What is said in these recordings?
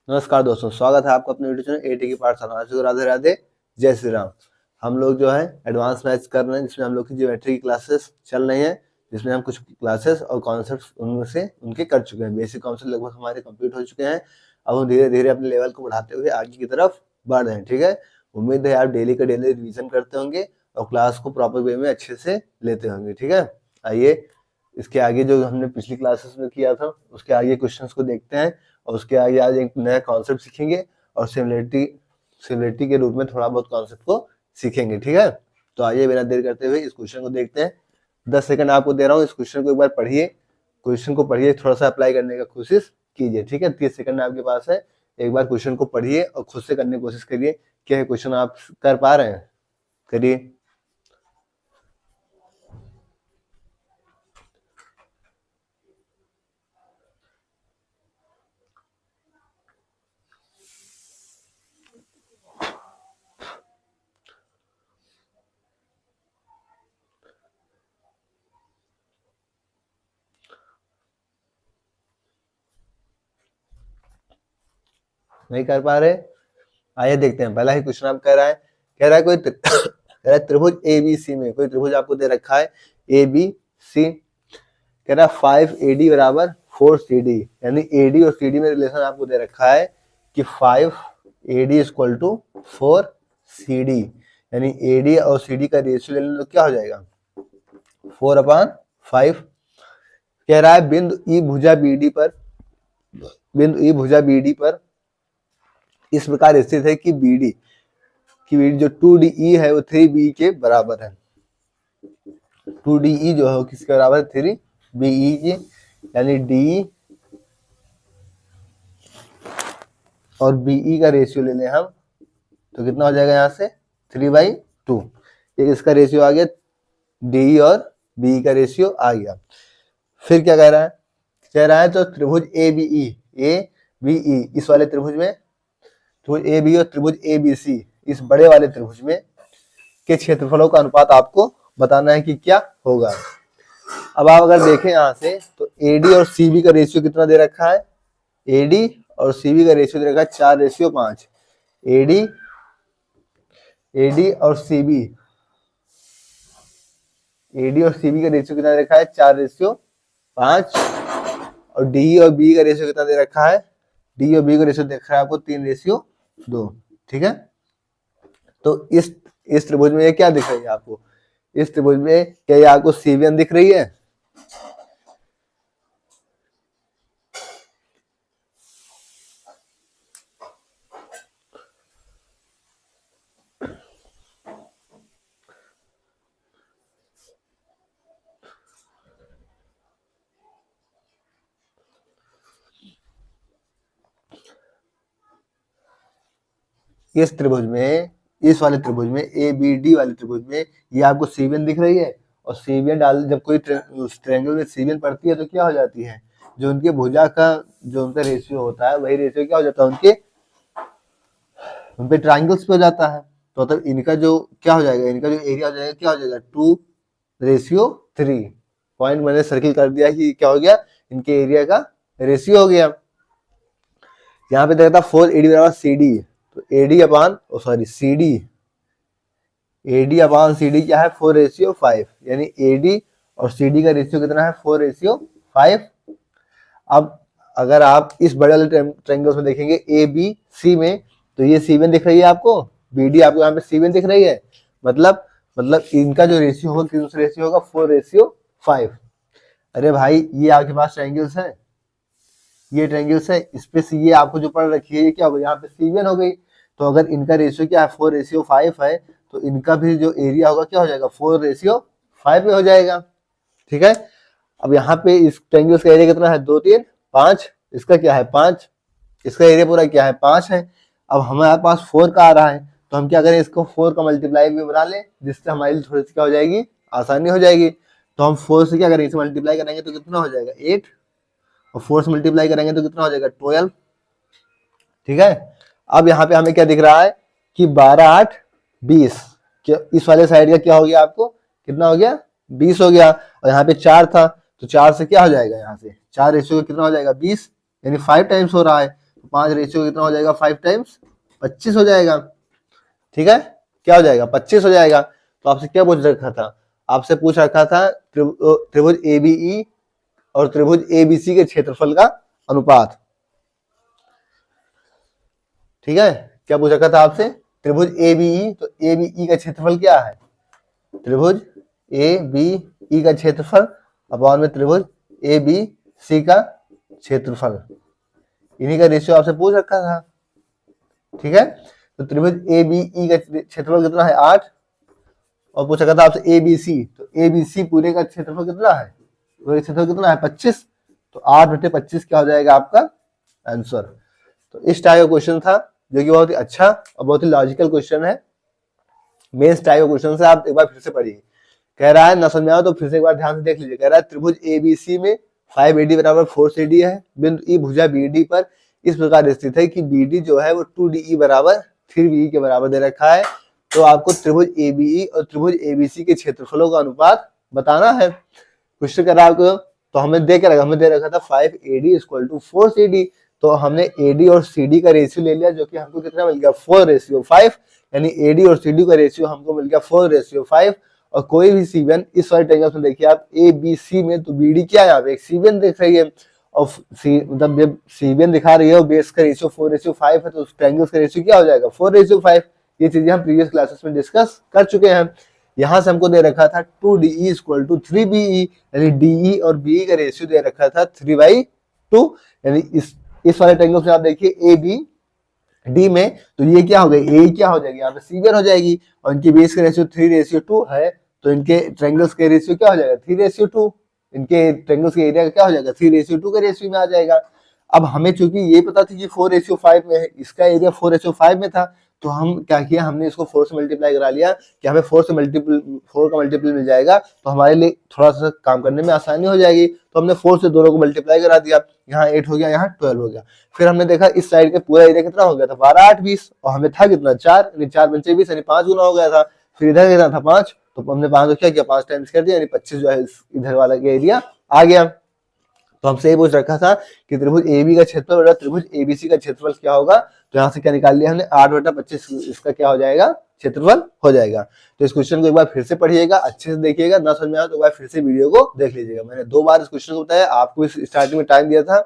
नमस्कार दोस्तों, स्वागत है आपका अपने यूट्यूब चैनल एटी की पाठशाला। आज राधे राधे, जय श्री राम। हम लोग जो है एडवांस मैथ्स कर रहे हैं, जिसमें हम लोग की ज्योमेट्री की क्लासेस चल रही हैं, जिसमें हम कुछ क्लासेस और कॉन्सेप्ट्स उनमें से उनके कर चुके हैं। बेसिक कॉन्सेप्ट लगभग हमारे कंप्लीट हो चुके हैं। अब हम धीरे धीरे अपने लेवल को बढ़ाते हुए आगे की तरफ बढ़ रहे हैं। ठीक है, उम्मीद है आप डेली का डेली रिविजन करते होंगे और क्लास को प्रॉपर वे में अच्छे से लेते होंगे। ठीक है, आइए इसके आगे जो हमने पिछली क्लासेस में किया था उसके आगे क्वेश्चंस को देखते हैं और उसके आगे आज एक नया कॉन्सेप्ट सीखेंगे और सिमिलरिटी के रूप में थोड़ा बहुत कॉन्सेप्ट को सीखेंगे। ठीक है, तो आइए बिना देर करते हुए इस क्वेश्चन को देखते हैं। 10 सेकंड आपको दे रहा हूँ, इस क्वेश्चन को एक बार पढ़िए, क्वेश्चन को पढ़िए, थोड़ा सा अप्लाई करने का कोशिश कीजिए। ठीक है, 30 सेकंड आपके पास है, एक बार क्वेश्चन को पढ़िए और खुद से करने की कोशिश करिए। क्या क्वेश्चन आप कर पा रहे हैं? करिए। नहीं कर पा रहे? आइए देखते हैं। पहला ही क्वेश्चन आप कह रहा है कोई कह रहा है त्रिभुज ए बी सी में कोई त्रिभुज आपको दे रखा है ए बी सी। कह रहा है 5AD बराबर 4CD, यानी AD और CD में रिलेशन आपको दे रखा है कि 5AD इक्वल टू 4CD, यानी AD और CD का रेशियो ले लें तो क्या हो जाएगा 4/5। कह रहा है बिंदु ई भुजा BD पर इस प्रकार स्थित है कि BD जो 2DE है वो 3BE के बराबर है। 2DE जो है वो किसके बराबर है 3BE के, यानी DE और BE का रेशियो ले लें हम तो कितना हो जाएगा यहाँ से 3/2। एक इसका रेशियो आ गया, DE और BE का रेशियो आ गया। फिर क्या कह रहा है तो त्रिभुज ABE इस वाले त्रिभुज में, त्रिभुज AB और त्रिभुज ABC इस बड़े वाले त्रिभुज में के क्षेत्रफलों का अनुपात आपको बताना है कि क्या होगा। अब आप अगर देखें यहाँ से तो AD और CB का रेशियो कितना दे रखा है, AD और CB का रेशियो दे रखा है 4:5। AD और CB का रेशियो कितना दे रखा है 4:5, और DE और BE का रेशियो कितना दे रखा है, DE और BE का रेशियो देख रहा है आपको 3:2। ठीक है, तो इस त्रिभुज में ये क्या दिख रही है आपको, इस त्रिभुज में क्या ये आपको C1 दिख रही है? इस त्रिभुज में, इस वाले त्रिभुज में ABD वाले त्रिभुज में ये आपको C1 दिख रही है, और C1 डाल जब कोई उस ट्रायंगल में C1 पड़ती है तो क्या हो जाती है, जो उनके भुजा का जो उनका रेशियो होता है वही रेशियो क्या हो जाता है उनपे ट्रायंगल्स पे हो जाता है। तो मतलब इनका जो क्या हो जाएगा, इनका जो एरिया हो जाएगा क्या हो जाएगा 2:3। पॉइंट मैंने सर्किल कर दिया कि क्या हो गया, इनके एरिया का रेशियो हो गया। यहाँ पे देखा था 4AD बराबर CD, तो AD अपान CD क्या है 4:5, यानी AD और CD का रेशियो कितना है 4:5। अब अगर आप इस बड़े वाले ट्रायंगल्स में देखेंगे ABC में तो ये C1 दिख रही है आपको, BD आपको यहाँ पे C1 दिख रही है, मतलब इनका जो रेशियो होगा किस रेशियो होगा 4:5। अरे भाई ये आपके पास ट्रायंगल्स है, ये ट्रायंगल्स है, इस पे ये आपको जो पढ़ रखी है ये क्या हो गई, यहाँ पे C1 हो गई। तो अगर इनका रेशियो क्या है 4:5 है तो इनका भी जो एरिया होगा क्या हो जाएगा 4:5 में हो जाएगा। ठीक है, अब यहाँ पे इस ट्रायंगल का एरिया कितना है 2, 3, 5, इसका क्या है 5, इसका एरिया पूरा क्या है 5 है। अब हमारे पास 4 का आ रहा है तो हम क्या करें, इसको 4 का मल्टीप्लाई में बना लें, जिससे हमारे लिए थोड़ी सी क्या हो जाएगी, आसानी हो जाएगी। तो हम 4 से क्या करेंगे, इसे मल्टीप्लाई करेंगे तो कितना हो जाएगा 8, और 4 से मल्टीप्लाई करेंगे तो कितना हो जाएगा 12। ठीक है, अब यहाँ पे हमें क्या दिख रहा है कि 12, 8, 20, इस वाले साइड का क्या हो गया आपको, कितना हो गया 20 हो गया, और यहाँ पे 4 था तो 4 से क्या हो जाएगा, यहाँ से 4 रेशियो कितना हो जाएगा 20, यानी 5 टाइम्स हो रहा है। तो 5 रेशियो कितना हो जाएगा, 5 टाइम्स 25 हो जाएगा। ठीक है, क्या हो जाएगा, 25 हो जाएगा। तो आपसे क्या पूछ रखा था, आपसे पूछ रखा था त्रिभुज एबीई और त्रिभुज एबीसी के क्षेत्रफल का अनुपात। ठीक है, क्या पूछ रखा था आपसे, त्रिभुज एबीई, तो एबीई का क्षेत्रफल क्या है, त्रिभुज एबीई का क्षेत्रफल अपॉन में त्रिभुज एबीसी का क्षेत्रफल, इन्हीं का रेशियो आपसे पूछ रखा था। ठीक है, तो त्रिभुज एबीई का क्षेत्रफल कितना है, 8, और पूछा था आपसे एबीसी, तो एबीसी पूरे का क्षेत्रफल कितना है, पूरे क्षेत्रफल कितना है, 25, तो 8/25 क्या हो जाएगा आपका आंसर। तो इस टाइप का क्वेश्चन था, जो कि बहुत ही अच्छा और बहुत ही लॉजिकल क्वेश्चन है। मेंस टाइप का क्वेश्चन से आप एक बार फिर से पढ़िए। कह रहा है ना समझ में आया तो फिर से एक बार ध्यान से देख लीजिए। कह रहा है त्रिभुज एबीसी में 5AD बराबर 4CD है, बिंदु ई भुजा बीडी पर इस प्रकार स्थित है कि बीडी जो है वो 2DE बराबर 3BE के बराबर दे रखा है। तो आपको त्रिभुज एबीई और त्रिभुज एबीसी के क्षेत्रफलों का अनुपात बताना है। क्वेश्चन कर रहा है आपको, तो हमें दे रखा था 5AD = 4CD, तो हमने एडी और सीडी का रेशियो ले लिया, जो कि हमको कितना मिल गया, 4:5, यानी एडी और सीडी का रेशियो हमको मिल गया 4:5। और कोई भी सीबीएन इस वाले ट्रायंगल में देखिए आप ए बी सी में, तो बीडी क्या है, यहाँ पे एक सीबीएन दिख रही है, और मतलब जब सीबीएन दिखा रही है और बेस का रेशियो 4:5 है, तो उस ट्रायंगल का रेशियो क्या हो जाएगा, 4:5। ये चीजें हम प्रीवियस क्लासेस में डिस्कस कर चुके हैं। यहाँ से हमको दे रखा था 2DE = 3BE, यानी डीई और बीई का रेशियो दे रखा था 3/2, यानी इस वाले ट्रायंगल से आप देखिए ए बी डी में, तो ये क्या हो गई, ए क्या हो जाएगी, यहाँ पे सीबीएन हो जाएगी, और इनके बेस का रेशियो 3:2 है, तो इनके ट्रायंगल्स के रेशियो क्या हो जाएगा, 3:2, इनके ट्रायंगल्स के एरिया का क्या हो जाएगा, 3:2 के रेशियो में आ जाएगा। अब हमें चूंकि ये पता थी कि 4:5 में है, इसका एरिया 4:5 में था, तो हम क्या किया, हमने इसको 4 से मल्टीप्लाई करा लिया कि हमें 4 का मल्टीपल मिल जाएगा, तो हमारे लिए थोड़ा सा काम करने में आसानी हो जाएगी। तो हमने 4 से दोनों को मल्टीप्लाई करा दिया, यहाँ 8 हो गया, यहाँ 12 हो गया। फिर हमने देखा इस साइड का पूरा एरिया कितना हो गया था, 12, 8, 20, और हमें था कितना, 4, यानी 4 पंचे 20, यानी 5 गुना हो गया था। फिर इधर कितना था, 5, तो हमने 5 को क्या किया, 5 टाइम्स कर दिया, यानी 25 जो है इधर वाला का एरिया आ गया। तो हमसे ये पूछ रखा था कि त्रिभुज एबी का क्षेत्रफल और त्रिभुज एबीसी का क्षेत्रफल क्या होगा, तो यहाँ से क्या निकाल लिया हमने, 8/25 इसका क्या हो जाएगा, क्षेत्रफल हो जाएगा। तो इस क्वेश्चन को एक बार फिर से पढ़िएगा, अच्छे से देखिएगा, ना समझ में आया तो एक बार फिर से वीडियो को देख लीजिएगा। मैंने 2 बार इस क्वेश्चन को बताया, आपको इस स्टार्टिंग में टाइम दिया था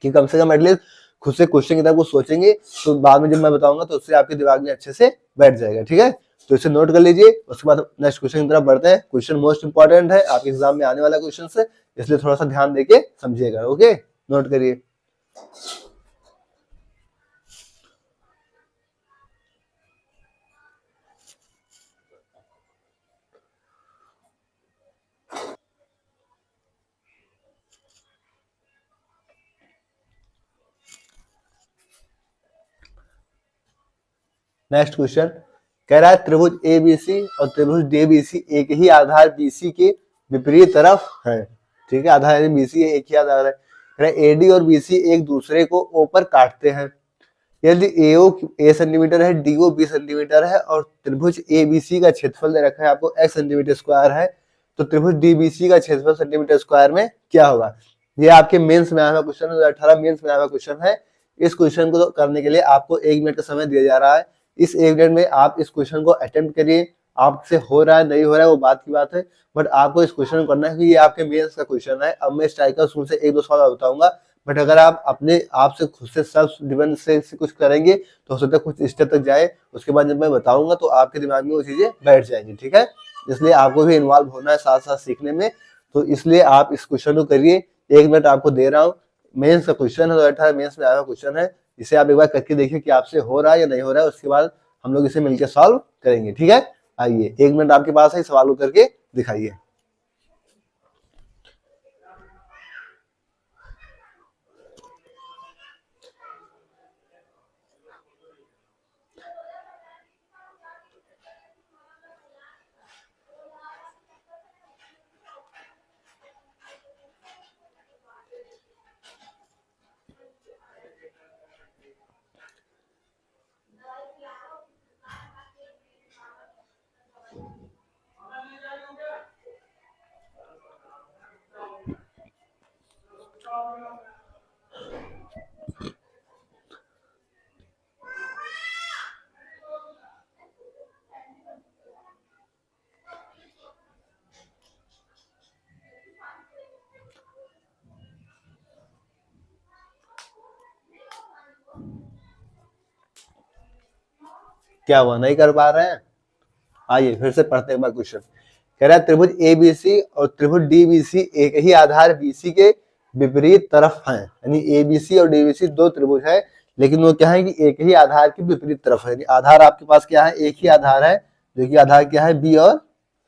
कि कम से कम एटलीस्ट खुद से क्वेश्चन की तरफ को सोचेंगे, तो बाद में जब मैं बताऊंगा तो उससे आपके दिमाग में अच्छे से बैठ जाएगा। ठीक है, तो इसे नोट कर लीजिए, उसके बाद नेक्स्ट क्वेश्चन की तरफ बढ़ते हैं। क्वेश्चन मोस्ट इंपॉर्टेंट है, आपके एग्जाम में आने वाला क्वेश्चन है, इसलिए थोड़ा सा ध्यान देके समझिएगा। ओके, नोट करिए। नेक्स्ट क्वेश्चन कह रहा है त्रिभुज एबीसी और त्रिभुज डीबीसी एक ही आधार बीसी के विपरीत तरफ है। ठीक है, आधार बीसी एक ही आधार है। एडी और बीसी एक दूसरे को ओ पर काटते हैं। यदि एओ ए सेंटीमीटर है, डीओ 20 सेंटीमीटर है, और त्रिभुज एबीसी का क्षेत्रफल दे रखा है आपको x सेंटीमीटर स्क्वायर है, तो त्रिभुज डीबीसी का क्षेत्रफल सेंटीमीटर स्क्वायर में क्या होगा। ये आपके मेंस में आया हुआ क्वेश्चन है, 2018 मेंस में आया हुआ क्वेश्चन है। इस क्वेश्चन को करने के लिए आपको 1 मिनट का समय दिया जा रहा है। इस 1 मिनट में आप इस क्वेश्चन को अटेम्प्ट करिए। आपसे हो रहा है नहीं हो रहा है वो बात की बात है, बट आपको इस क्वेश्चन को करना है, कि ये आपके मेंस का क्वेश्चन है। अब मैं स्ट्राइकर स्कूल से 1-2 सवाल बताऊंगा, बट अगर आप अपने आप से खुद से सेल्फ डिफेंस से कुछ करेंगे तो हो सकता है कुछ स्टेप तक जाए। उसके बाद जब मैं बताऊंगा तो आपके दिमाग में वो चीजें बैठ जाएंगी। ठीक है, इसलिए आपको भी इन्वॉल्व होना है साथ साथ सीखने में, तो इसलिए आप इस क्वेश्चन को करिए। 1 मिनट आपको दे रहा हूँ। मेंस का क्वेश्चन है, 2018 मेंस में आया हुआ क्वेश्चन है। इसे आप एक बार करके देखिए कि आपसे हो रहा है या नहीं हो रहा है, उसके बाद हम लोग इसे मिलकर सॉल्व करेंगे। ठीक है, आइए 1 मिनट आपके पास है, सवाल करके दिखाइए। क्या हुआ, नहीं कर पा रहे हैं? आइए फिर से पढ़ते हैं एक बार क्वेश्चन। कह रहा है त्रिभुज एबीसी और त्रिभुज डीबीसी एक ही आधार बीसी के विपरीत तरफ हैं, यानी एबीसी और डीबीसी दो त्रिभुज है, लेकिन वो क्या है कि एक ही आधार के विपरीत तरफ है, यानी आधार आपके पास क्या है, एक ही आधार है, जो कि आधार क्या है, बी और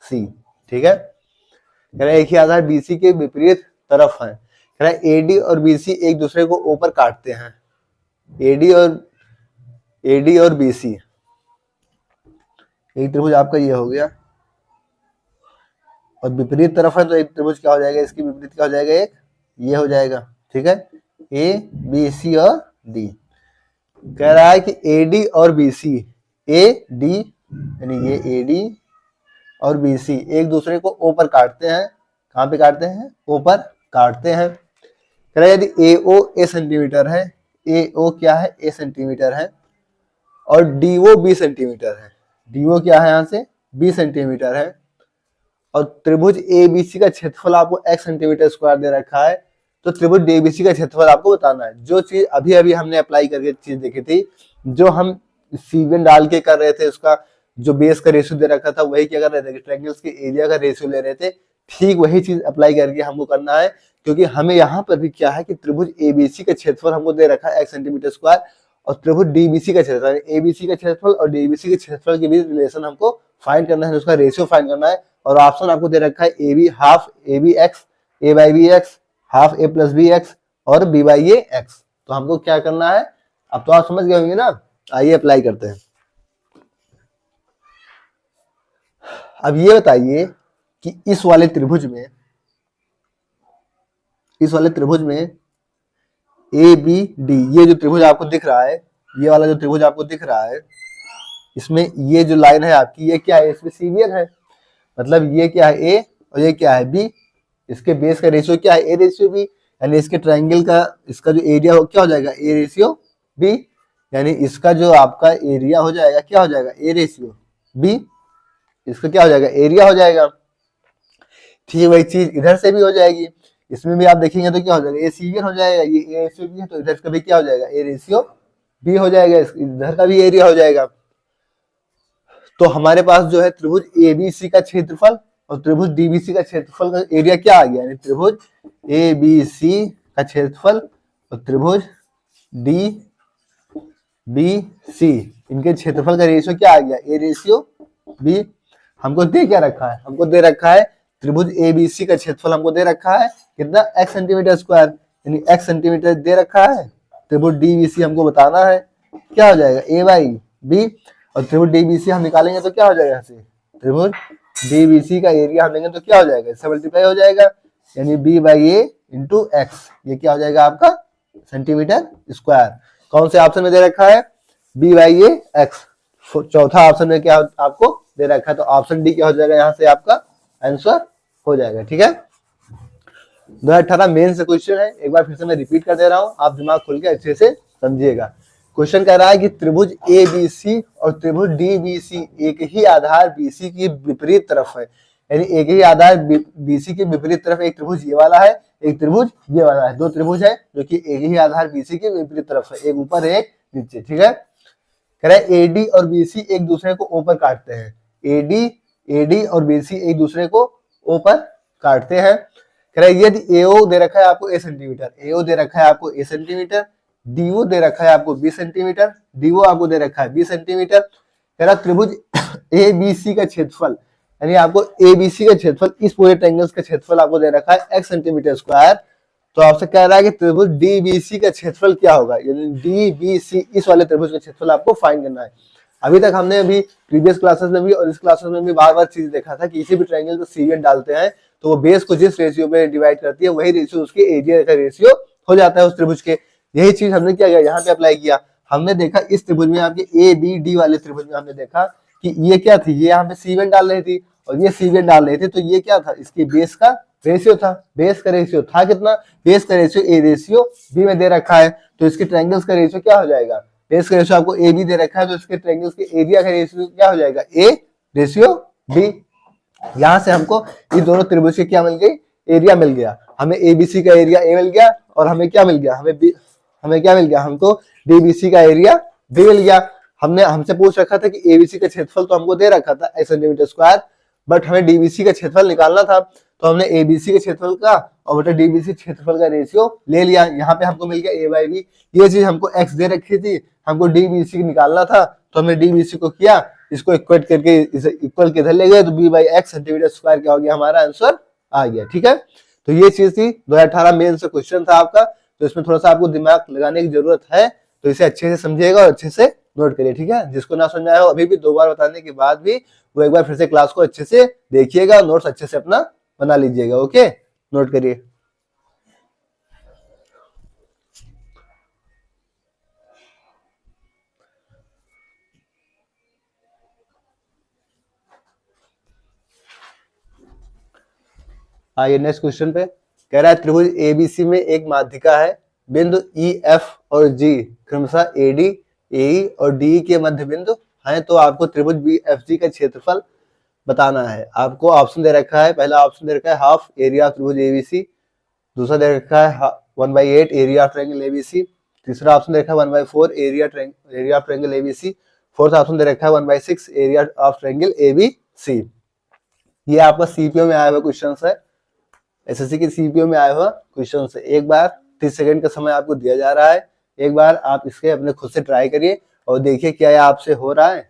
सी। ठीक है, कह रहा है एक ही आधार बीसी के विपरीत तरफ है। कह रहा है एडी और बीसी एक दूसरे को ऊपर काटते हैं, एडी और बीसी, एक त्रिभुज आपका ये हो गया और विपरीत तरफ है, तो एक त्रिभुज क्या हो जाएगा, इसकी विपरीत क्या हो जाएगा, एक ये हो जाएगा। ठीक है, ए बी सी और डी। कह रहा है कि एडी और बीसी, ए डी यानी ये एडी और बीसी एक दूसरे को ऊपर काटते हैं। कहाँ पे काटते हैं, ऊपर काटते हैं। कह रहा है यदि एओ ए सेंटीमीटर है, एओ क्या है, ए सेंटीमीटर है, और डीओ बी सेंटीमीटर है, डीओ क्या है, यहाँ से बी सेंटीमीटर है, और त्रिभुज एबीसी का क्षेत्रफल आपको x सेंटीमीटर स्क्वायर दे रखा है, तो त्रिभुज डीबीसी का क्षेत्रफल आपको बताना है। जो चीज अभी अभी हमने अप्लाई करके चीज देखी थी, जो हम सीवन डाल के कर रहे थे, उसका जो बेस का रेशियो दे रखा था, वही क्या कर रहे थे कि ट्रायंगल्स के एरिया का रेशियो ले रहे थे। ठीक वही चीज अप्लाई करके हमको करना है, क्योंकि हमें यहाँ पर भी क्या है कि त्रिभुज एबीसी का क्षेत्रफल हमको दे रखा है x सेंटीमीटर स्क्वायर, और त्रिभुज डीबीसी का क्षेत्रफल, एबीसी का क्षेत्रफल और डीबीसी के क्षेत्रफल के बीच रिलेशन हमको फाइंड करना है, उसका रेशियो फाइंड करना है। और ऑप्शन आपको दे रखा है A B half A B X, A by B X, half A plus B X और बी बाई ए एक्स। तो हमको क्या करना है, अब तो आप समझ गए होंगे ना। आइए अप्लाई करते हैं। अब ये बताइए कि इस वाले त्रिभुज में ए बी डी, ये जो त्रिभुज आपको दिख रहा है, ये वाला जो त्रिभुज आपको दिख रहा है, इसमें ये जो लाइन है आपकी, ये क्या है, इसमें सीवियर है, मतलब ये क्या है, ए और ये क्या है, बी। इसके बेस का रेशियो क्या है, ए रेशियो बी, यानी इसके ट्रायंगल का इसका जो एरिया हो क्या हो जाएगा, ए रेशियो बी, यानी इसका जो आपका एरिया हो जाएगा क्या हो जाएगा, ए रेशियो बी, इसका क्या हो जाएगा, एरिया हो जाएगा। ठीक वही चीज इधर से भी हो जाएगी, इसमें भी आप देखेंगे तो क्या हो जाएगा, ए सीवियर हो जाएगा, ये ए रेशियो बी है, तो इधर का भी क्या हो जाएगा, ए रेशियो बी हो जाएगा, इधर का भी एरिया हो जाएगा। तो हमारे पास जो है त्रिभुज एबीसी का क्षेत्रफल और त्रिभुज डीबीसी का क्षेत्रफल का एरिया क्या आ गया, यानी त्रिभुज एबीसी का क्षेत्रफल और त्रिभुज डीबीसी इनके क्षेत्रफल का रेशियो क्या आ गया, ए रेशियो बी। हमको दे क्या रखा है, हमको दे रखा है त्रिभुज एबीसी का क्षेत्रफल हमको दे रखा है कितना, x सेंटीमीटर स्क्वायर, यानी x सेंटीमीटर दे रखा है। त्रिभुज डीबीसी हमको बताना है, क्या हो जाएगा, ए बाई बी, और त्रिभुज डीबीसी हम निकालेंगे तो क्या हो जाएगा, त्रिभुज डीबीसी का एरिया हम लेंगे तो क्या हो जाएगा, इससे मल्टीप्लाई हो जाएगा, यानी B by A into X, ये क्या हो जाएगा आपका सेंटीमीटर स्क्वायर। कौन से ऑप्शन में दे रखा है, बी बाई ए एक्स। चौथा ऑप्शन में क्या आपको दे रखा है, तो ऑप्शन डी क्या हो जाएगा, यहाँ से आपका आंसर हो जाएगा। ठीक है, 2018 मेन से क्वेश्चन है, एक बार फिर से मैं रिपीट कर दे रहा हूँ, आप दिमाग खोल के अच्छे से समझिएगा। क्वेश्चन कह रहा है कि त्रिभुज ए बी सी और त्रिभुज डी बी सी एक ही आधार बीसी की विपरीत तरफ है, यानी एक ही आधार बीसी के विपरीत तरफ एक त्रिभुज ये वाला है, एक त्रिभुज ये वाला है, दो त्रिभुज है जो कि एक ही आधार बीसी के विपरीत तरफ है, एक ऊपर एक नीचे। ठीक है, कह रहा है एडी और बीसी एक दूसरे को ऊपर काटते हैं, एडी और बीसी एक दूसरे को ऊपर काटते हैं। कह रहा है यदि एओ दे रखा है आपको ए सेंटीमीटर, एओ दे रखा है आपको ए सेंटीमीटर, डीओ दे रखा है आपको 20 सेंटीमीटर, डीओ आपको दे रखा है 20 सेंटीमीटर। कह रहा त्रिभुज एबीसी का क्षेत्रफल, यानी आपको एबीसी का क्षेत्रफल, इस पूरे ट्रायंगल्स का क्षेत्रफल आपको दे रखा है x सेंटीमीटर स्क्वायर। तो आपसे कह रहा है कि त्रिभुज डीबीसी का क्षेत्रफल क्या होगा, यानी डीबीसी इस वाले त्रिभुज का क्षेत्रफल आपको फाइंड करना है। अभी तक हमने अभी प्रीवियस क्लासेस में भी और इस क्लासेस में भी बार बार चीज देखा था कि किसी भी ट्रायंगल को सीवियर डालते हैं तो वो बेस को जिस रेशियो में डिवाइड करती है वही रेशियो उसके एरिया का रेशियो हो जाता है उस त्रिभुज के। यही चीज हमने क्या किया, यहाँ पे अप्लाई किया। हमने देखा इस त्रिभुज में आपके ए बी डी वाले त्रिभुज में हमने देखा कि ये क्या थी, ये यहाँ पे सीवन डाल रही थी और ये सीवन डाल रही थी, तो ये क्या था, इसकी बेस का रेशियो था। बेस का रेशियो था कितना, बेस का रेशियो ए रेशियो बी में दे रखा है, तो इसके ट्रायंगल्स का रेशियो क्या हो जाएगा, बेस का रेशियो आपको ए बी दे रखा है, तो इसके ट्रायंगल्स के एरिया का रेशियो क्या हो जाएगा, ए रेशियो बी। यहाँ से हमको ये दोनों त्रिभुज के क्या मिल गई, एरिया मिल गया। हमें एबीसी का एरिया ए मिल गया और हमें क्या मिल गया, हमें क्या मिल गया, हमको डीबीसी का एरिया बी मिल गया। हमसे पूछ रखा था कि एबीसी का क्षेत्रफल तो हमको दे रखा था x सेंटीमीटर स्क्वायर, बट हमें डीबीसी का क्षेत्रफल निकालना था, तो हमने एबीसी के क्षेत्रफल का और बटा डीबीसी क्षेत्रफल का रेशियो ले लिया। यहाँ पे हमको मिल गया ए बाई बी। ये चीज हमको x दे रखी थी, हमको डीबीसी निकालना था, तो हमने डीबीसी को किया, इसको इक्वेट करके इसे इक्वल के इधर ले गए, तो B by X centimetre square क्या हो गया, हमारा आंसर आ गया। ठीक है, तो ये चीज थी 2018 मेन से क्वेश्चन था आपका, तो इसमें थोड़ा सा आपको दिमाग लगाने की जरूरत है, तो इसे अच्छे से समझिएगा और अच्छे से नोट करिए। ठीक है, जिसको ना समझ आया हो अभी भी 2 बार बताने के बाद भी वो एक बार फिर से क्लास को अच्छे से देखिएगा, नोट्स अच्छे से अपना बना लीजिएगा। ओके, नोट करिए। आइए नेक्स्ट क्वेश्चन पे, कह रहा है त्रिभुज एबीसी में एक माध्यिका है, बिंदु ई एफ और जी क्रमशः एडी एई और डी के मध्य बिंदु हैं, तो आपको त्रिभुज बी एफ जी का क्षेत्रफल बताना है। आपको ऑप्शन दे रखा है, पहला ऑप्शन दे रखा है हाफ एरिया ऑफ त्रिभुज एबीसी, दूसरा दे रखा है 1/8 एरिया ऑफ ट्रायंगल एबीसी, तीसरा ऑप्शन दे रखा है 1/4 area of triangle ABC, fourth option दे रखा है 1/6 एरिया ऑफ ट्रायंगल एबीसी। ये आपका सीपीओ में आया हुआ क्वेश्चन है, एसएससी के सीपीओ में आया हुआ क्वेश्चन से। एक बार 30 सेकंड का समय आपको दिया जा रहा है, एक बार आप इसके अपने खुद से ट्राई करिए और देखिए क्या ये आपसे हो रहा है।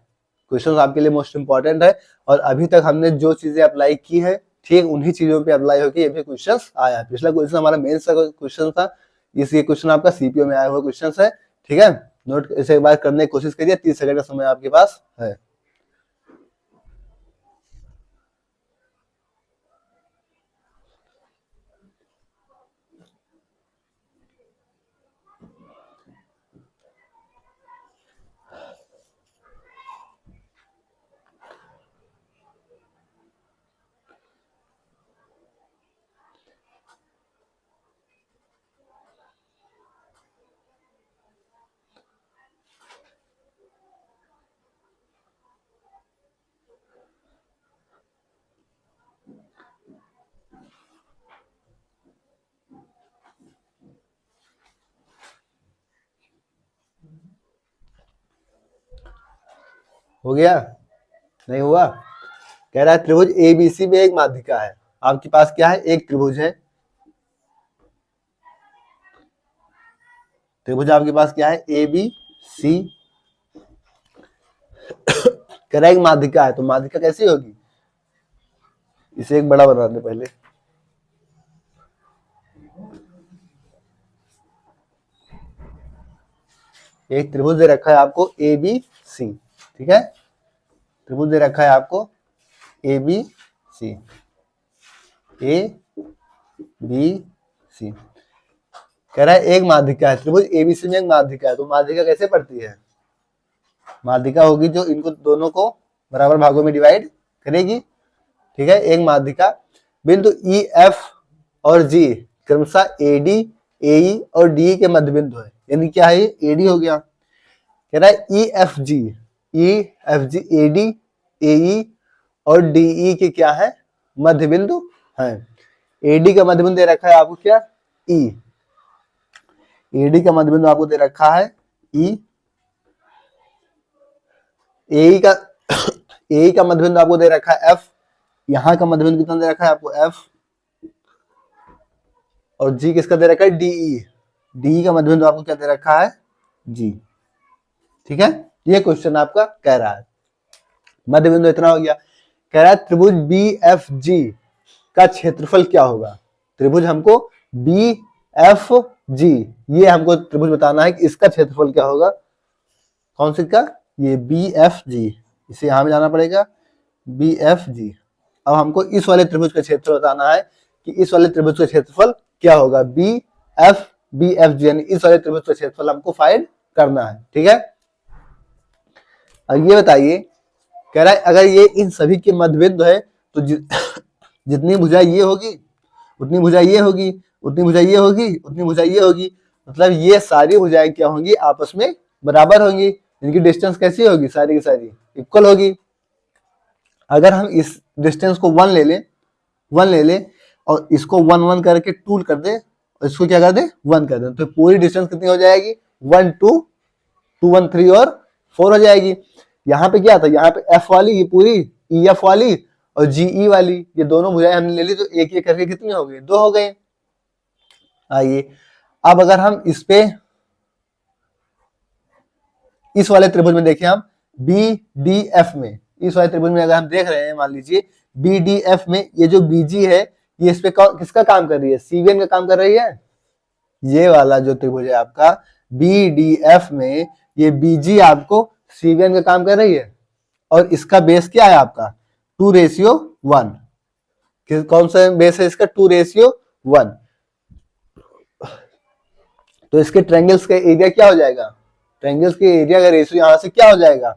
क्वेश्चन आपके लिए मोस्ट इंपॉर्टेंट है, और अभी तक हमने जो चीजें अप्लाई की है, ठीक उन्हीं चीजों पे अप्लाई होकर ये भी क्वेश्चन आया। पिछला क्वेश्चन हमारा मेंस का क्वेश्चन था, ये क्वेश्चन आपका सीपीओ में आया हुआ क्वेश्चन है। ठीक है, नोट इसे एक बार करने की कोशिश करिए, 30 सेकंड का समय आपके पास है। हो गया, नहीं हुआ? कह रहा है त्रिभुज एबीसी में एक माध्यिका है। आपके पास क्या है, एक त्रिभुज है, त्रिभुज आपके पास क्या है, ए बी सी। कह रहा है एक माध्यिका है, तो माध्यिका कैसी होगी, इसे एक बड़ा बना दे पहले। एक त्रिभुज दे रखा है आपको ए बी सी, ठीक है, त्रिभुज दे रखा है आपको ए बी सी, ए बी सी। कह रहा है एक माध्यिका है, त्रिभुज एबीसी में एक माध्यिका है, तो माध्यिका कैसे पड़ती है, माध्यिका होगी जो इनको दोनों को बराबर भागों में डिवाइड करेगी। ठीक है, एक माध्यिका बिंदु ई एफ और जी क्रमशः एडी एई और डी के मध्य बिंदु है, यानी क्या है, एडी हो गया। कह रहा है ई एफ जी एडी एई और डीई के क्या है, मध्य बिंदु है। एडी का मध्य बिंदु दे रखा है आपको क्या, ई, एडी का मध्य बिंदु आपको दे रखा है ई, एई का एई का मध्य बिंदु आपको दे रखा है एफ, यहाँ का मध्य बिंदु कितना दे रखा है आपको एफ, और जी किसका दे रखा है डीई, डीई का मध्य बिंदु आपको क्या दे रखा है जी। ठीक है, ये क्वेश्चन आपका कह रहा है मध्य बिंदु इतना हो गया। कह रहा है त्रिभुज बी एफ जी का क्षेत्रफल क्या होगा, त्रिभुज हमको बी एफ जी, ये हमको त्रिभुज बताना है कि इसका क्षेत्रफल क्या होगा, कौन सी का, ये बी एफ जी, इसे यहां में जाना पड़ेगा बी एफ जी। अब हमको इस वाले त्रिभुज का क्षेत्रफल बताना है कि इस वाले त्रिभुज का क्षेत्रफल क्या होगा, बी एफ जी, यानी इस वाले त्रिभुज का क्षेत्रफल हमको फाइंड करना है। ठीक है, अब ये बताइए, कह रहा है अगर ये इन सभी के मध्य बिंदु है, तो जितनी भुजाएं ये होगी उतनी भुजाएं ये होगी, उतनी भुजाएं ये होगी, उतनी भुजाएं ये होगी, मतलब ये सारी भुजाएं क्या होंगी, आपस में बराबर होंगी, इनकी डिस्टेंस कैसी होगी, सारी की सारी इक्वल होगी। अगर हम इस डिस्टेंस को 1 ले लें और इसको 1 1 करके 2 कर दे और इसको क्या कर दे 1 कर दे, तो पूरी डिस्टेंस कितनी हो जाएगी, 1 2 2 1 3 और 4 हो जाएगी। यहाँ पे क्या था, यहाँ पे एफ वाली ये पूरी, ई एफ वाली और जी ई वाली, ये दोनों भुजाएं हमने ले ली, तो एक एक करके कितनी हो गई, 2 हो गए। आइए अब अगर हम इस पे इस वाले त्रिभुज में देखें, हम बी डी एफ में, इस वाले त्रिभुज में अगर हम देख रहे हैं, मान लीजिए बी डी एफ में ये जो बीजी है ये इस पे किसका काम कर रही है, सीवीएन का काम कर रही है। ये वाला जो त्रिभुज है आपका बी डी एफ में, ये बीजी आपको सीवीएन का काम कर रही है, और इसका बेस क्या है आपका 2:1। कौन सा बेस है इसका, 2:1। तो इसके ट्रायंगल्स का एरिया क्या हो जाएगा, ट्रायंगल्स के एरिया का रेशियो यहां से क्या हो जाएगा,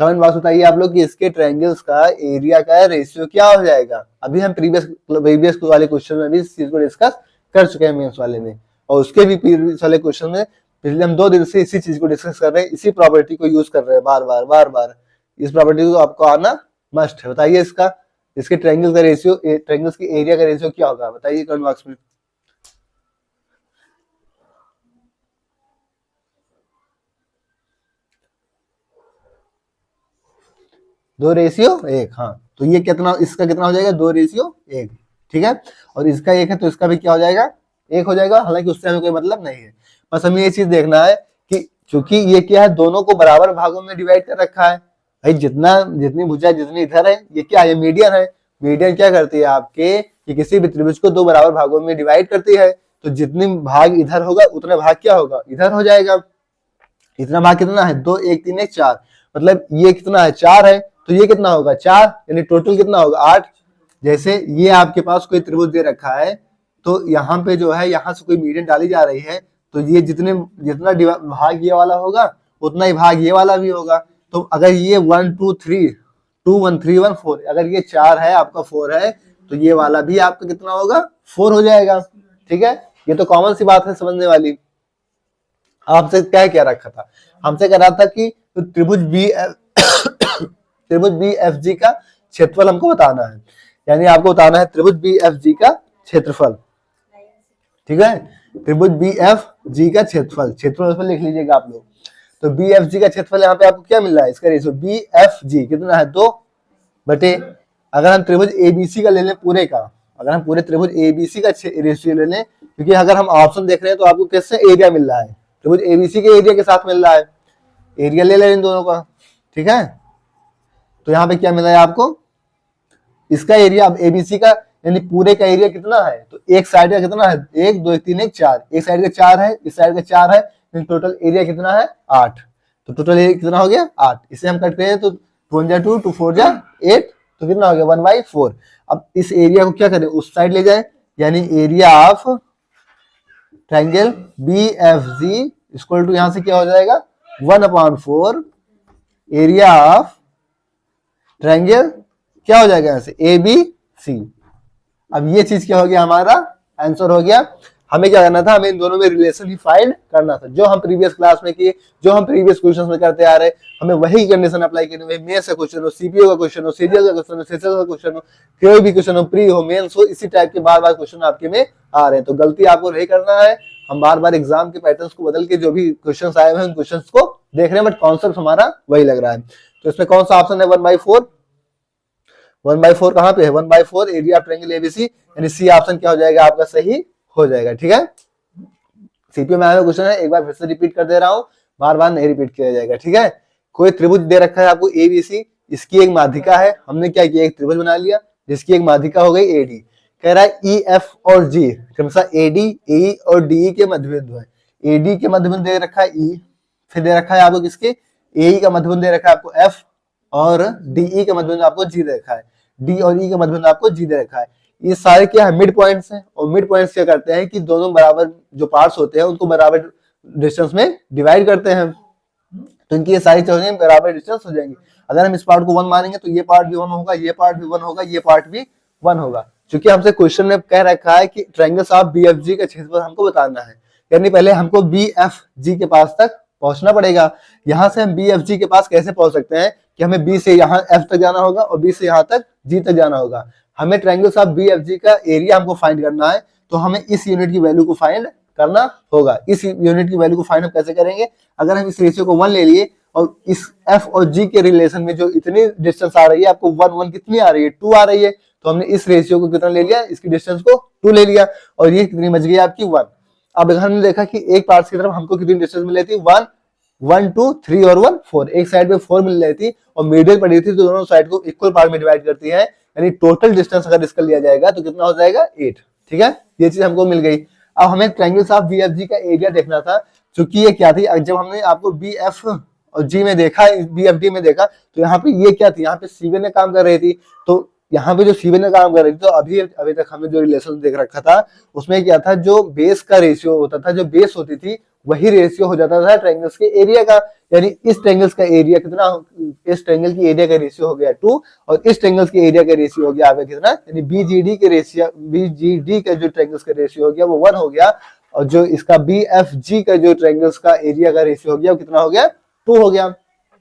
कमेंट बॉक्स बताइए आप लोग कि इसके ट्रायंगल्स का एरिया का रेशियो क्या हो जाएगा। अभी हम प्रीवियस वाले क्वेश्चन में भी इस चीज को डिस्कस कर चुके हैं मेंस वाले में, और उसके भी प्रीवियस वाले क्वेश्चन में पिछले हम 2 दिन से इसी चीज को डिस्कस कर रहे हैं, इसी प्रॉपर्टी को यूज कर रहे हैं बार बार। इस प्रॉपर्टी को आपको आना मस्ट है। बताइए इसके ट्रायंगल्स का रेशियो, ट्रायंगल्स के एरिया का रेशियो क्या होगा, बताइए कमेंट बॉक्स में। 2:1। हाँ, तो ये कितना, इसका कितना हो जाएगा, 2:1। ठीक है, और इसका 1 है तो इसका भी क्या हो जाएगा, 1 हो जाएगा। हालांकि उससे हमें कोई मतलब नहीं है, बस हमें ये चीज देखना है कि चूंकि ये क्या है, दोनों को बराबर भागों में डिवाइड कर रखा है भाई, जितनी भुजा जितनी इधर है, ये क्या है, मीडियन है। मीडियन क्या करती है आपके, कि किसी भी त्रिभुज को 2 बराबर भागों में डिवाइड करती है, तो जितनी भाग इधर होगा उतना भाग क्या होगा, इधर हो जाएगा। इतना भाग कितना है, 2 1 3 1 4, मतलब ये कितना है, 4 है, तो ये कितना होगा 4, यानी टोटल कितना होगा 8। जैसे ये आपके पास कोई त्रिभुज दे रखा है, तो यहाँ पे जो है, यहाँ से कोई मीडियन डाली जा रही है, तो ये जितना भाग ये वाला होगा उतना ही भाग ये वाला भी होगा। तो अगर ये 1 2 3 2 1 3 1 4, अगर ये 4 है आपका 4 है, तो ये वाला भी आपका कितना होगा, 4 हो जाएगा। ठीक है, ये तो कॉमन सी बात है समझने वाली। आपसे क्या कह रखा था, हमसे कह रहा था कि तो त्रिभुज बी एफ जी का क्षेत्रफल हमको बताना है, यानी आपको बताना है त्रिभुज बी एफ जी का क्षेत्रफल। ठीक है, त्रिभुज बी एफ जी का क्षेत्रफल लिख लीजिएगा आप लोग। तो बी एफ जी का क्षेत्रफल यहाँ पे आपको क्या मिल रहा है, इसका रेशियो बी एफ जी कितना है, 2 बटे, अगर हम त्रिभुज एबीसी का ले लें पूरे का, अगर हम पूरे त्रिभुज एबीसी का रेशियो ले लें, क्योंकि अगर हम ऑप्शन देख रहे हैं तो आपको किससे एरिया मिल रहा है, त्रिभुज एबीसी के एरिया के साथ मिल रहा है, एरिया ले लें इन दोनों का। ठीक है, तो यहाँ पे क्या मिला है आपको, इसका एरिया, अब एबीसी का यानी पूरे का एरिया कितना है, तो एक साइड का कितना है, 1 2 3 1 4, एक साइड का 4 है, इस साइड का 4 है, टोटल एरिया कितना है 8। तो टोटल एरिया कितना हो गया 8। इसे हम कट करें तो 2 जा 2 2 4 जा 8, तो कितना हो गया 1/4। अब इस एरिया को क्या करें, उस साइड ले जाए, यानी area of triangle B F G equal to यहाँ से क्या हो जाएगा 1/4 एरिया ऑफ ट्रायंगल क्या हो जाएगा यहाँ से ए बी सी। अब ये चीज क्या हो गया, हमारा आंसर हो गया। हमें क्या करना था, हमें इन दोनों में रिलेशन ही फाइंड करना था, जो हम प्रीवियस क्लास में किए, जो हम प्रीवियस क्वेश्चंस में करते आ रहे, हमें वही कंडीशन अप्लाई करनी है। मेंस का क्वेश्चन हो, सीपीओ का क्वेश्चन हो, सीजीएल का क्वेश्चन हो, सीएसएल का क्वेश्चन हो, कोई भी क्वेश्चन हो, प्री हो, मेंस हो, इसी टाइप के बार बार क्वेश्चन आपके में आ रहे हैं। तो गलती आपको नहीं करना है, हम बार बार एग्जाम के पैटर्न्स को बदल के जो भी क्वेश्चन आए हुए हैं उन क्वेश्चन को देख रहे हैं, बट कॉन्सेप्ट हमारा वही लग रहा है। तो इसमें कौन सा ऑप्शन है 1/4, 1/4 कहां पे है, 1/4 एरिया ऑफ ट्रायंगल एबीसी, यानी सी ऑप्शन क्या हो जाएगा आपका, सही हो जाएगा। ठीक है, सीपीओ में आया क्वेश्चन है, एक बार फिर से रिपीट कर दे रहा हूं, बार बार नहीं रिपीट किया जाएगा। ठीक है, कोई त्रिभुज दे रखा है आपको एबीसी, इसकी एक माध्यिका है, हमने क्या किया, एक त्रिभुज बना लिया जिसकी एक माध्यिका हो गई एडी। कह रहा है ई एफ और जी क्रमशः एडी ए और डी के मध्यबिंदु है। एडी के मध्यबिंदु दे रखा है ई, फिर दे रखा है आपको किसके, ए का मध्यबिंदु दे रखा है आपको एफ, और डीई का मध्यबिंदु आपको जी दे रखा है, डी और ई का मध्यबिंदु आपको जी दे रखा है। ये सारे क्या है, मिड पॉइंट्स हैं, और मिड पॉइंट्स क्या करते हैं कि दोनों बराबर जो पार्ट्स होते हैं उनको बराबर डिस्टेंस में डिवाइड करते हैं, तो इनकी ये सारी चीजें बराबर डिस्टेंस हो जाएंगी। अगर हम इस पार्ट को 1 मानेंगे तो ये पार्ट भी 1 होगा, ये पार्ट भी 1 होगा, ये पार्ट भी 1 होगा। क्योंकि हमसे क्वेश्चन में कह रखा है कि ट्रायंगल्स ऑफ बीएफजी का क्षेत्रफल हमको बताना है, यानी पहले हमको बीएफजी के पास तक पहुंचना पड़ेगा। यहाँ से हम बीएफजी के पास कैसे पहुंच सकते हैं कि हमें बी से यहाँ एफ तक जाना होगा और बी से यहाँ तक जी तक जाना होगा। हमें ट्रायंगल्स ऑफ बीएफजी का एरिया हमको फाइंड करना है, तो हमें इस यूनिट की वैल्यू को फाइंड करना होगा। इस यूनिट की वैल्यू को फाइंड हम कैसे करेंगे, अगर हम इस रेशियो को 1 ले लिए और इस एफ और जी के रिलेशन में जो इतनी डिस्टेंस आ रही है आपको 1 1 कितनी आ रही है 2 आ रही है, तो हमने इस रेशियो को कितना ले लिया, इसकी डिस्टेंस को 2 ले लिया और ये कितनी बच गई आपकी 1। अब हमने देखा कि एक पार्ट की तरफ हमको कितनी डिस्टेंस मिल रही थी 1 1 2 3 और 1 4, एक साइड में 4 मिल रही थी और मिडिल पड़ी थी, तो दोनों साइड को इक्वल पार्ट में डिवाइड करती है, यानी टोटल डिस्टेंस अगर इसका लिया जाएगा तो कितना हो जाएगा 8। ठीक है, ये चीज हमको मिल गई। अब हमें ट्रायंगल्स ऑफ बीएफजी का एरिया देखना था, क्योंकि ये क्या थी, जब हमने आपको बीएफ और जी में देखा, बीएफडी में देखा, तो यहाँ पे ये क्या थी, यहाँ पे सीबी ने काम कर रही थी, तो यहाँ पे जो सीबी ने काम कर रही थी, तो अभी तक हमने जो रिलेशन देख रखा था उसमें क्या था, जो बेस का रेशियो होता था, जो बेस होती थी वही रेशियो हो जाता था ट्रायंगल्स के एरिया का, यानी इस ट्रायंगल्स का एरिया कितना, इस ट्रायंगल की एरिया का रेशियो हो गया 2 और इस ट्रायंगल्स के एरिया का रेशियो हो गया आपका कितना, यानी बीजीडी के रेशियो, बीजीडी का जो ट्रायंगल्स का रेशियो हो गया वो 1 हो गया, और जो इसका बीएफजी का जो ट्रायंगल्स का एरिया का रेशियो हो गया वो कितना हो गया 2 हो गया।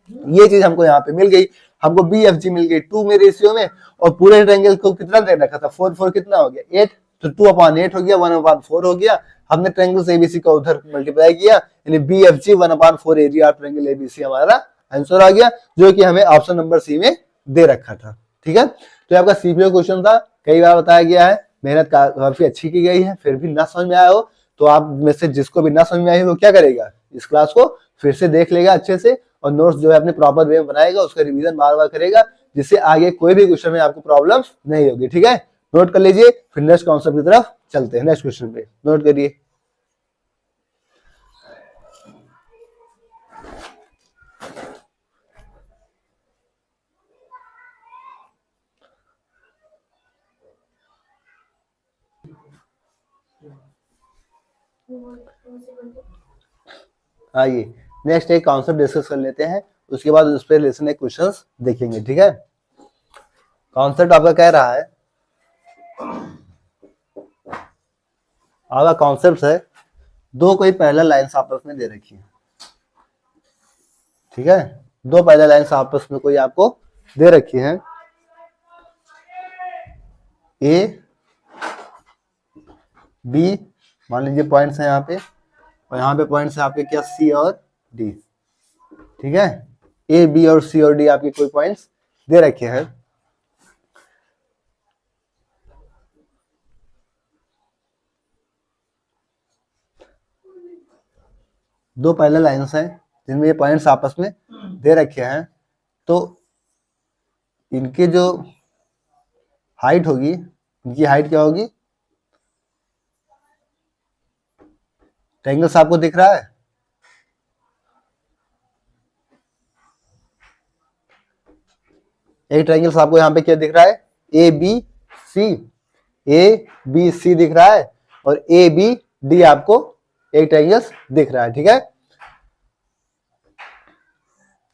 ये चीज हमको यहाँ पे मिल गई, हमको बीएफजी मिल गई 2 में रेशियो में, और पूरे ट्रायंगल को कितना दे रखा था 4 4 कितना हो गया 8, तो 2/8 हो गया, 1/4 हो गया। हमने ट्रायंगल एबीसी का उधर मल्टीप्लाई किया, यानी BFG 1/4 area of triangle ABC हमारा आंसर आ गया, जो कि हमें ऑप्शन नंबर सी में दे रखा था। ठीक है, तो आपका सीपीओ क्वेश्चन था, कई बार बताया गया है, मेहनत काफी अच्छी की गई है, फिर भी ना समझ में आया हो तो आप में से जिसको भी ना समझ में आई वो क्या करेगा, इस क्लास को फिर से देख लेगा अच्छे से, और नोट्स जो है अपने प्रॉपर वे में बनाएगा, उसका रिवीजन बार बार करेगा, जिससे आगे कोई भी क्वेश्चन में आपको प्रॉब्लम नहीं होगी। ठीक है, नोट कर लीजिए, फिर नेक्स्ट कॉन्सेप्ट की तरफ चलते हैं, नेक्स्ट क्वेश्चन पे नोट करिए। आइए नेक्स्ट एक कॉन्सेप्ट डिस्कस कर लेते हैं, उसके बाद उस पर रिलेशन एक क्वेश्चंस देखेंगे। ठीक है, कॉन्सेप्ट आपका कह रहा है, आपका कॉन्सेप्ट है दो कोई पैरेलल लाइंस आपस में दे रखी है। ठीक है, दो पैरेलल लाइंस आपस में कोई आपको दे रखी है, ए बी मान लीजिए पॉइंट्स हैं यहाँ पे, और यहाँ पे पॉइंट्स है आपके क्या सी और डी। ठीक है, ए बी और सी और डी आपके कोई पॉइंट्स दे रखे हैं, दो पैरेलल लाइंस हैं जिनमें ये पॉइंट्स आपस में दे रखे हैं, तो इनके जो हाइट होगी, इनकी हाइट क्या होगी, ट्रायंगल्स आपको दिख रहा है, एक ट्रायंगल्स आपको यहाँ पे क्या दिख रहा है, ए बी सी दिख रहा है, और ए बी डी आपको एक ट्रायंगल्स दिख रहा है। ठीक है,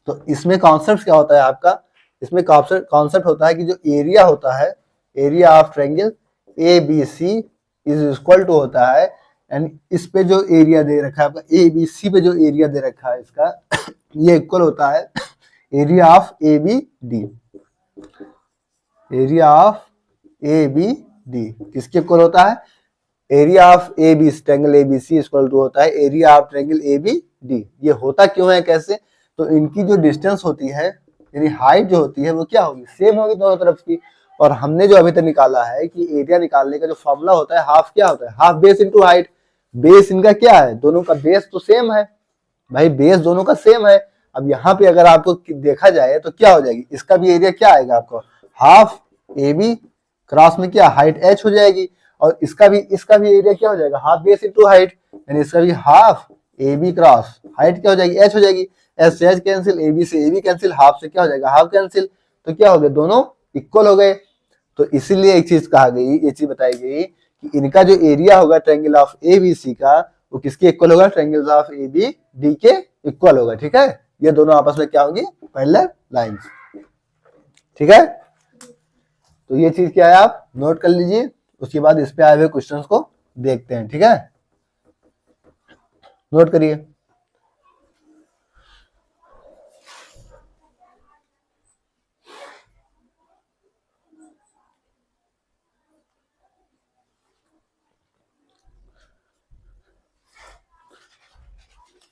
तो इसमें कॉन्सेप्ट क्या होता है आपका, इसमें कॉन्सेप्ट होता है कि जो एरिया होता है, area of triangle A B C is equal to होता है, एंड इस पे जो एरिया दे रखा है आपका, ए बी सी पे जो एरिया दे रखा है इसका, ये इक्वल होता है area of A B D, area of A B D किसके इक्वल होता है, area of A B triangle A B C equal to होता है area of triangle A B D. ये होता क्यों है, कैसे, तो इनकी जो डिस्टेंस होती है, यानी हाइट जो होती है वो क्या होगी, सेम होगी दोनों तरफ की, और हमने जो अभी तक निकाला है कि एरिया निकालने का जो फॉर्मूला होता है हाफ क्या होता है, half base into height, base इनका क्या है, दोनों का बेस तो सेम है भाई, बेस दोनों का सेम है। अब यहाँ पे अगर आपको देखा जाए तो क्या हो जाएगी, इसका भी एरिया क्या आएगा आपको, हाफ ए बी क्रॉस में क्या हाइट एच हो जाएगी, और इसका भी एरिया क्या हो जाएगा, हाफ बेस इंटू हाइट, यानी इसका भी half A B cross height क्या हो जाएगी, एच हो जाएगी, एच से एच कैंसिल, ए बी से ए बी कैंसिल, हाफ से क्या हो जाएगा हाफ कैंसिल, तो क्या हो गया दोनों इक्वल हो गए। तो इसीलिए एक चीज कहा गई, ये चीज बताई गई कि इनका जो एरिया होगा triangle of A B C का, वो किसके इक्वल होगा, triangle of A B D के इक्वल होगा। ठीक है, ये दोनों आपस में क्या होंगी, पैरेलल लाइंस। ठीक है, तो ये चीज क्या है आप नोट कर लीजिए, उसके बाद इस पे आए हुए क्वेश्चंस को देखते हैं। ठीक है, नोट करिए।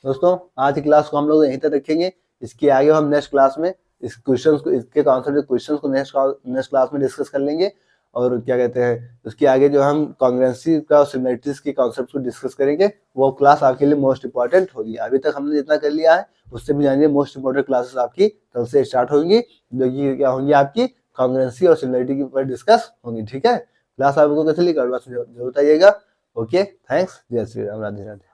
दोस्तों आज की क्लास को हम लोग यहीं तक रखेंगे, इसके आगे हम नेक्स्ट क्लास में इस क्वेश्चन को, इसके कॉन्सेप्ट क्वेश्चन को नेक्स्ट क्लास में डिस्कस कर लेंगे। और क्या कहते हैं, उसके आगे जो हम कॉन्ग्रुएंसी का और सिमिलरिटीज के कॉन्सेप्ट को डिस्कस करेंगे, वो क्लास आपके लिए मोस्ट इंपॉर्टेंट होगी। अभी तक हमने जितना कर लिया है उससे भी जानिए मोस्ट इंपॉर्टेंट क्लासेस आपकी कल से स्टार्ट होंगी, जो कि क्या होंगी आपकी कॉन्ग्रुएंसी और सिमिलरिटी के ऊपर डिस्कस होंगी। ठीक है, क्लास आपको कैसे लगी जरूर बताइएगा। ओके, थैंक्स, जय श्री राम, राधे राधे।